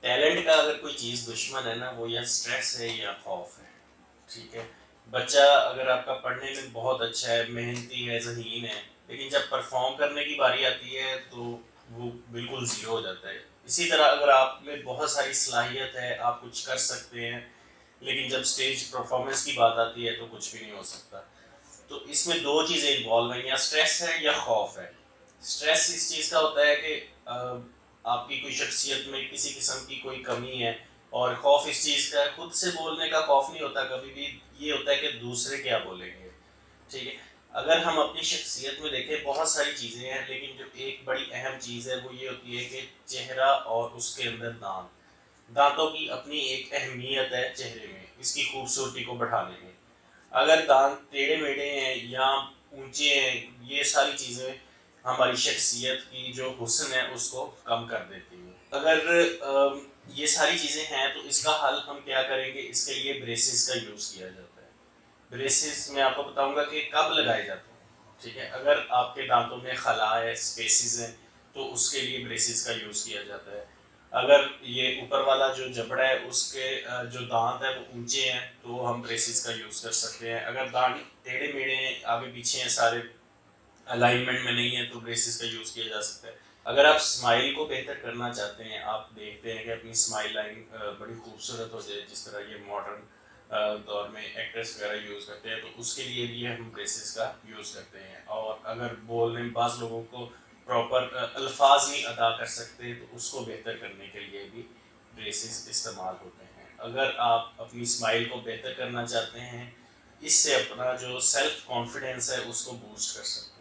Talent کا اگر کوئی چیز دشمن ہے نا، وہ یا اسٹریس ہے یا خوف ہے. ٹھیک ہے. بچہ اگر آپ کا پڑھنے میں بہت اچھا ہے، محنتی ہے، ذہین ہے، لیکن جب پرفارم کرنے کی باری آتی ہے تو وہ بالکل زیرو ہو جاتا ہے. اسی طرح اگر آپ میں بہت ساری صلاحیت ہے، آپ کچھ کر سکتے ہیں، لیکن جب اسٹیج پرفارمنس کی بات آتی ہے تو کچھ بھی نہیں ہو سکتا. تو اس میں دو چیزیں انوالو ہیں، یا اسٹریس ہے یا خوف ہے. اسٹریس اس چیز کا ہوتا ہے کہ آپ کی کوئی شخصیت میں کسی قسم کی کوئی کمی ہے، اور خوف اس چیز کا خود سے بولنے کا خوف نہیں ہوتا کبھی بھی، یہ ہوتا ہے کہ دوسرے کیا بولیں گے. ٹھیک ہے. اگر ہم اپنی شخصیت میں دیکھیں بہت ساری چیزیں ہیں، لیکن جو ایک بڑی اہم چیز ہے وہ یہ ہوتی ہے کہ چہرہ اور اس کے اندر دانتوں کی اپنی ایک اہمیت ہے چہرے میں، اس کی خوبصورتی کو بڑھانے میں. اگر دانت ٹیڑھے میڑھے ہیں یا اونچے ہیں، یہ ساری چیزیں ہماری شخصیت کی جو حسن ہے اس کو کم کر دیتی ہیں. اگر یہ ساری چیزیں ہیں تو اس کا حل ہم کیا کریں گے؟ اس کے لیے بریسز کا یوز کیا جاتا ہے. بریسز میں آپ کو بتاؤں گا کہ کب لگائے جاتے ہیں. ٹھیک ہے. اگر آپ کے دانتوں میں خلا ہے، اسپیسیز ہیں، تو اس کے لیے بریسز کا یوز کیا جاتا ہے. اگر یہ اوپر والا جو جبڑا ہے اس کے جو دانت ہے وہ اونچے ہیں تو ہم بریسز کا یوز کر سکتے ہیں. اگر دانت ٹیڑھے میڑھے ہیں، آگے پیچھے ہیں، سارے الائنمنٹ میں نہیں ہے، تو بریسز کا یوز کیا جا سکتا ہے. اگر آپ اسمائل کو بہتر کرنا چاہتے ہیں، آپ دیکھتے ہیں کہ اپنی اسمائل لائن بڑی خوبصورت ہو جائے، جس طرح یہ ماڈرن دور میں ایکٹرس وغیرہ یوز کرتے ہیں، تو اس کے لیے بھی ہم بریسز کا یوز کرتے ہیں. اور اگر بولنے میں بعض لوگوں کو پراپر الفاظ نہیں ادا کر سکتے تو اس کو بہتر کرنے کے لیے بھی بریسز استعمال ہوتے ہیں. اگر آپ اپنی اسمائل کو بہتر کرنا چاہتے ہیں، اس سے اپنا جو سیلف کانفیڈنس ہے اس کو بوسٹ کر سکتے ہیں.